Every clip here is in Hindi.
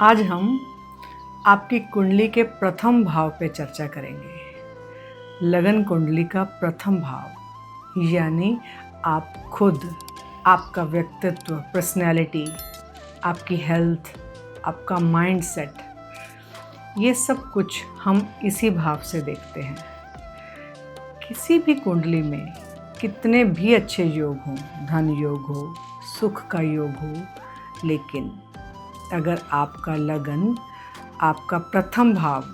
आज हम आपकी कुंडली के प्रथम भाव पे चर्चा करेंगे। लगन कुंडली का प्रथम भाव यानी आप खुद, आपका व्यक्तित्व, पर्सनैलिटी, आपकी हेल्थ, आपका माइंडसेट, ये सब कुछ हम इसी भाव से देखते हैं। किसी भी कुंडली में कितने भी अच्छे योग हों, धन योग हो, सुख का योग हो, लेकिन अगर आपका लगन, आपका प्रथम भाव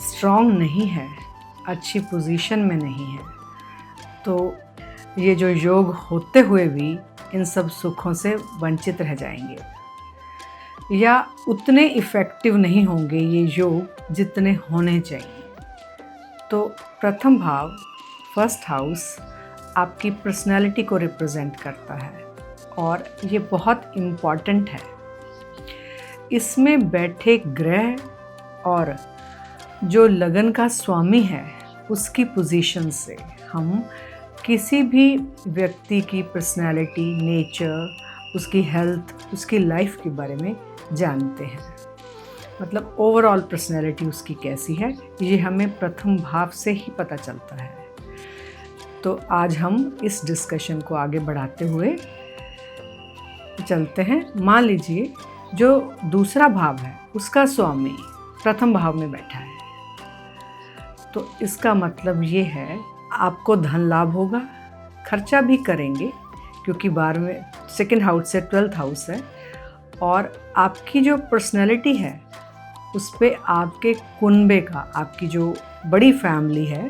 स्ट्रॉन्ग नहीं है, अच्छी पोजीशन में नहीं है, तो ये जो योग होते हुए भी इन सब सुखों से वंचित रह जाएंगे या उतने इफ़ेक्टिव नहीं होंगे ये योग जितने होने चाहिए। तो प्रथम भाव, फर्स्ट हाउस, आपकी पर्सनैलिटी को रिप्रेजेंट करता है और ये बहुत इम्पॉर्टेंट है। इसमें बैठे ग्रह और जो लगन का स्वामी है उसकी पोजीशन से हम किसी भी व्यक्ति की पर्सनैलिटी, नेचर, उसकी हेल्थ, उसकी लाइफ के बारे में जानते हैं। मतलब ओवरऑल पर्सनैलिटी उसकी कैसी है ये हमें प्रथम भाव से ही पता चलता है। तो आज हम इस डिस्कशन को आगे बढ़ाते हुए चलते हैं। मान लीजिए जो दूसरा भाव है उसका स्वामी प्रथम भाव में बैठा है, तो इसका मतलब ये है आपको धन लाभ होगा, खर्चा भी करेंगे क्योंकि 12वें सेकंड हाउस से 12th हाउस है, और आपकी जो पर्सनैलिटी है उस पे आपके कुनबे का, आपकी जो बड़ी फैमिली है,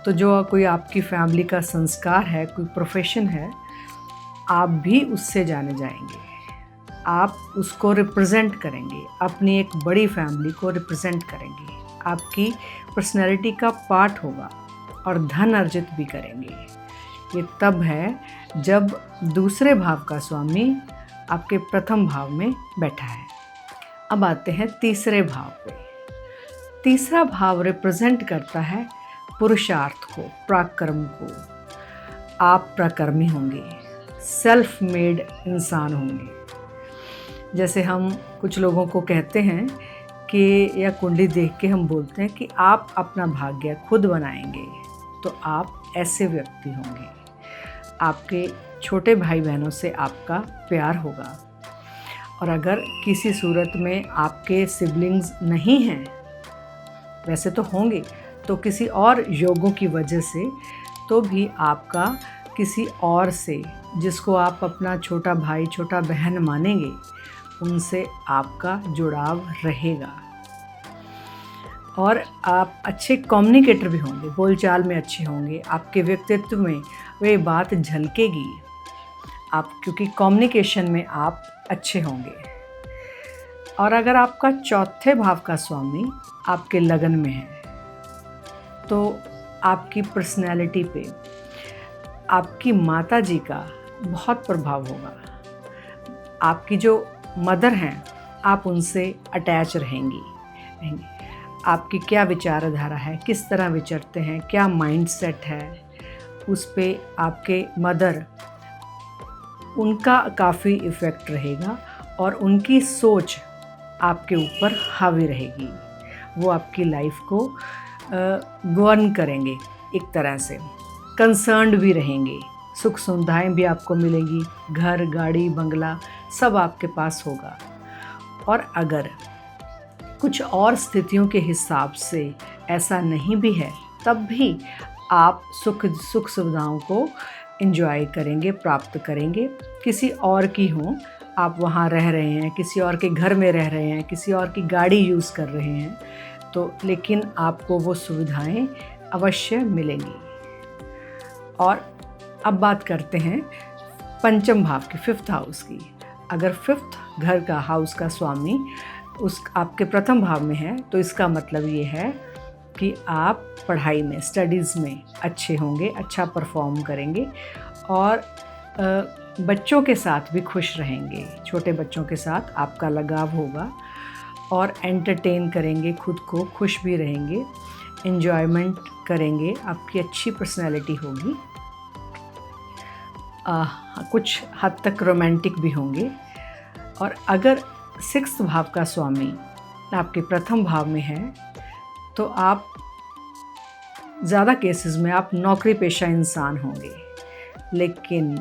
तो जो कोई आपकी फैमिली का संस्कार है, कोई प्रोफेशन है, आप भी उससे जाने जाएंगे। आप उसको रिप्रेजेंट करेंगे, अपनी एक बड़ी फैमिली को रिप्रेजेंट करेंगे, आपकी पर्सनैलिटी का पार्ट होगा और धन अर्जित भी करेंगे। ये तब है जब दूसरे भाव का स्वामी आपके प्रथम भाव में बैठा है। अब आते हैं तीसरे भाव पे। तीसरा भाव रिप्रेजेंट करता है पुरुषार्थ को, पराक्रम को। आप पराक्रमी होंगे, सेल्फ मेड इंसान होंगे। जैसे हम कुछ लोगों को कहते हैं कि या कुंडली देख के हम बोलते हैं कि आप अपना भाग्य खुद बनाएंगे, तो आप ऐसे व्यक्ति होंगे। आपके छोटे भाई बहनों से आपका प्यार होगा, और अगर किसी सूरत में आपके सिबलिंग्स नहीं हैं, वैसे तो होंगे, तो किसी और योगों की वजह से, तो भी आपका किसी और से जिसको आप अपना छोटा भाई, छोटा बहन मानेंगे, उनसे आपका जुड़ाव रहेगा। और आप अच्छे कम्युनिकेटर भी होंगे, बोलचाल में अच्छे होंगे, आपके व्यक्तित्व में वे बात झलकेगी आप, क्योंकि कम्युनिकेशन में आप अच्छे होंगे। और अगर आपका चौथे भाव का स्वामी आपके लगन में है, तो आपकी पर्सनैलिटी पे आपकी माता जी का बहुत प्रभाव होगा। आपकी जो मदर हैं, आप उनसे अटैच रहेंगी। आपकी क्या विचारधारा है, किस तरह विचरते हैं, क्या माइंडसेट है, उस पे आपके मदर, उनका काफ़ी इफ़ेक्ट रहेगा और उनकी सोच आपके ऊपर हावी रहेगी। वो आपकी लाइफ को गवर्न करेंगे, एक तरह से कंसर्न्ड भी रहेंगे। सुख सुविधाएं भी आपको मिलेंगी, घर, गाड़ी, बंगला सब आपके पास होगा। और अगर कुछ और स्थितियों के हिसाब से ऐसा नहीं भी है, तब भी आप सुख सुविधाओं को एंजॉय करेंगे, प्राप्त करेंगे। किसी और की हो, आप वहाँ रह रहे हैं, किसी और के घर में रह रहे हैं, किसी और की गाड़ी यूज़ कर रहे हैं, तो लेकिन आपको वो सुविधाएं अवश्य मिलेंगी। और अब बात करते हैं पंचम भाव की, 5th हाउस की। अगर 5th घर का हाउस का स्वामी उस आपके प्रथम भाव में है, तो इसका मतलब ये है कि आप पढ़ाई में, स्टडीज़ में अच्छे होंगे, अच्छा परफॉर्म करेंगे और बच्चों के साथ भी खुश रहेंगे। छोटे बच्चों के साथ आपका लगाव होगा और एंटरटेन करेंगे, खुद को खुश भी रहेंगे, एंजॉयमेंट करेंगे, आपकी अच्छी पर्सनैलिटी होगी। कुछ हद तक रोमांटिक भी होंगे। और अगर सिक्स्थ भाव का स्वामी आपके प्रथम भाव में है तो आप ज़्यादा केसेस में आप नौकरी पेशा इंसान होंगे। लेकिन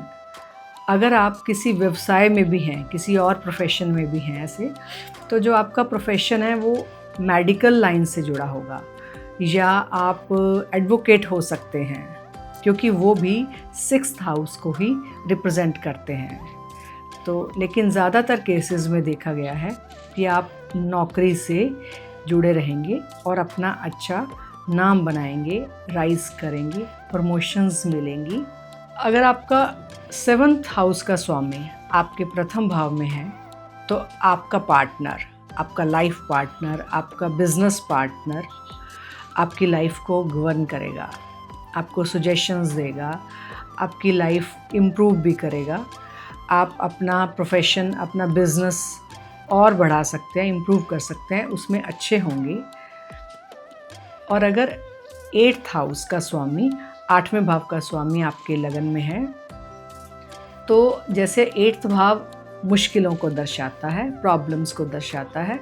अगर आप किसी व्यवसाय में भी हैं, किसी और प्रोफेशन में भी हैं ऐसे, तो जो आपका प्रोफेशन है वो मेडिकल लाइन से जुड़ा होगा, या आप एडवोकेट हो सकते हैं, क्योंकि वो भी सिक्स्थ हाउस को ही रिप्रेजेंट करते हैं। तो लेकिन ज़्यादातर केसेस में देखा गया है कि आप नौकरी से जुड़े रहेंगे और अपना अच्छा नाम बनाएंगे, राइज करेंगे, प्रमोशंस मिलेंगी। अगर आपका सेवन्थ हाउस का स्वामी आपके प्रथम भाव में है तो आपका पार्टनर, आपका लाइफ पार्टनर, आपका बिजनेस पार्टनर आपकी लाइफ को गवर्न करेगा, आपको सजेशंस देगा, आपकी लाइफ इम्प्रूव भी करेगा। आप अपना प्रोफेशन, अपना बिजनेस और बढ़ा सकते हैं, इम्प्रूव कर सकते हैं, उसमें अच्छे होंगे। और अगर एट्थ हाउस का स्वामी, आठवें भाव का स्वामी आपके लगन में है, तो जैसे एट्थ भाव मुश्किलों को दर्शाता है, प्रॉब्लम्स को दर्शाता है,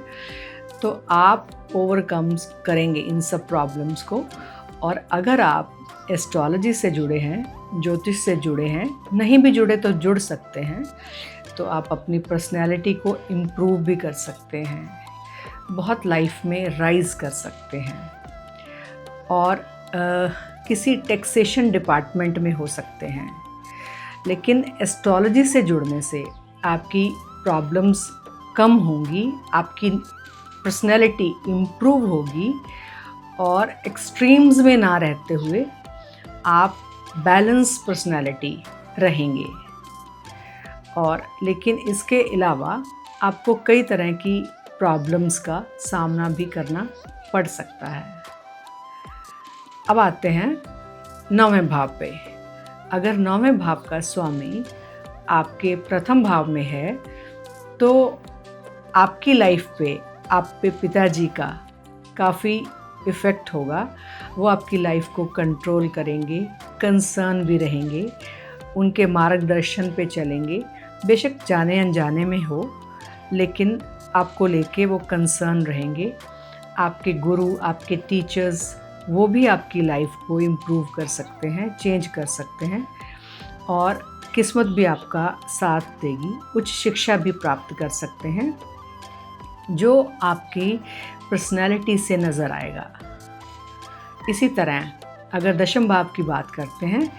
तो आप ओवरकम्स करेंगे इन सब प्रॉब्लम्स को। और अगर आप एस्ट्रोलॉजी से जुड़े हैं, ज्योतिष से जुड़े हैं, नहीं भी जुड़े तो जुड़ सकते हैं, तो आप अपनी पर्सनैलिटी को इम्प्रूव भी कर सकते हैं, बहुत लाइफ में राइज कर सकते हैं, और किसी टैक्सेशन डिपार्टमेंट में हो सकते हैं। लेकिन एस्ट्रोलॉजी से जुड़ने से आपकी प्रॉब्लम्स कम होंगी, आपकी पर्सनैलिटी इम्प्रूव होगी, और एक्सट्रीम्स में ना रहते हुए आप बैलेंस पर्सनैलिटी रहेंगे। और लेकिन इसके अलावा आपको कई तरह की प्रॉब्लम्स का सामना भी करना पड़ सकता है। अब आते हैं नौवें भाव पे। अगर नौवें भाव का स्वामी आपके प्रथम भाव में है तो आपकी लाइफ पे, आप पे पिताजी का काफ़ी इफ़ेक्ट होगा। वो आपकी लाइफ को कंट्रोल करेंगे, कंसर्न भी रहेंगे, उनके मार्गदर्शन पे चलेंगे, बेशक जाने अनजाने में हो, लेकिन आपको लेके वो कंसर्न रहेंगे। आपके गुरु, आपके टीचर्स, वो भी आपकी लाइफ को इम्प्रूव कर सकते हैं, चेंज कर सकते हैं, और किस्मत भी आपका साथ देगी। उच्च शिक्षा भी प्राप्त कर सकते हैं, जो आपकी पर्सनैलिटी से नज़र आएगा। इसी तरह अगर दशम भाव की बात करते हैं,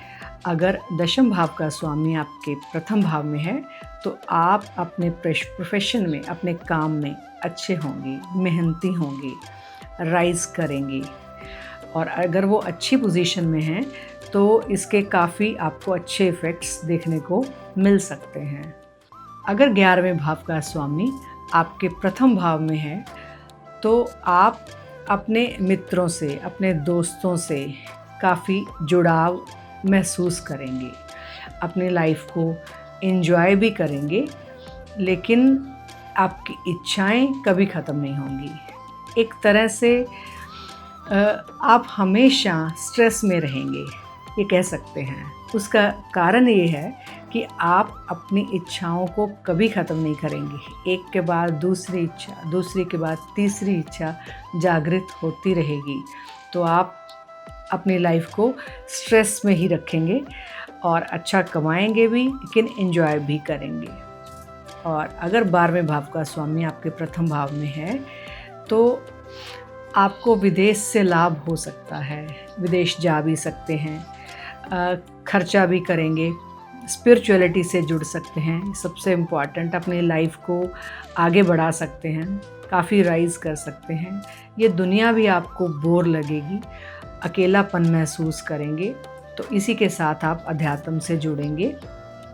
अगर दशम भाव का स्वामी आपके प्रथम भाव में है तो आप अपने प्रोफेशन में, अपने काम में अच्छे होंगे, मेहनती होंगे, राइज करेंगे। और अगर वो अच्छी पोजीशन में हैं तो इसके काफ़ी आपको अच्छे इफ़ेक्ट्स देखने को मिल सकते हैं। अगर 11वें भाव का स्वामी आपके प्रथम भाव में है तो आप अपने मित्रों से, अपने दोस्तों से काफ़ी जुड़ाव महसूस करेंगे, अपनी लाइफ को एंजॉय भी करेंगे, लेकिन आपकी इच्छाएं कभी ख़त्म नहीं होंगी। एक तरह से आप हमेशा स्ट्रेस में रहेंगे, ये कह सकते हैं। उसका कारण ये है कि आप अपनी इच्छाओं को कभी ख़त्म नहीं करेंगे। एक के बाद दूसरी इच्छा, दूसरी के बाद तीसरी इच्छा जागृत होती रहेगी। तो आप अपनी लाइफ को स्ट्रेस में ही रखेंगे और अच्छा कमाएंगे भी, लेकिन एंजॉय भी करेंगे। और अगर 12वें भाव का स्वामी आपके प्रथम भाव में है तो आपको विदेश से लाभ हो सकता है, विदेश जा भी सकते हैं, खर्चा भी करेंगे, स्पिरिचुअलिटी से जुड़ सकते हैं, सबसे इम्पॉर्टेंट अपनी लाइफ को आगे बढ़ा सकते हैं, काफ़ी राइज कर सकते हैं। ये दुनिया भी आपको बोर लगेगी, अकेलापन महसूस करेंगे, तो इसी के साथ आप अध्यात्म से जुड़ेंगे।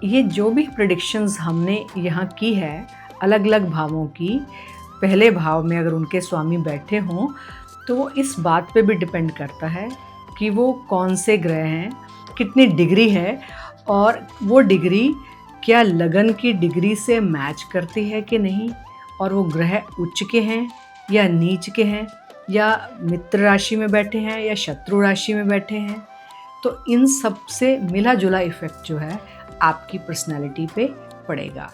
ये जो भी प्रेडिक्शंस हमने यहाँ की है अलग अलग भावों की, पहले भाव में अगर उनके स्वामी बैठे हों तो वो इस बात पे भी डिपेंड करता है कि वो कौन से ग्रह हैं, कितनी डिग्री है, और वो डिग्री क्या लगन की डिग्री से मैच करती है कि नहीं, और वो ग्रह उच्च के हैं या नीच के हैं, या मित्र राशि में बैठे हैं या शत्रु राशि में बैठे हैं। तो इन सब से मिला जुला इफ़ेक्ट जो है आपकी पर्सनैलिटी पे पड़ेगा।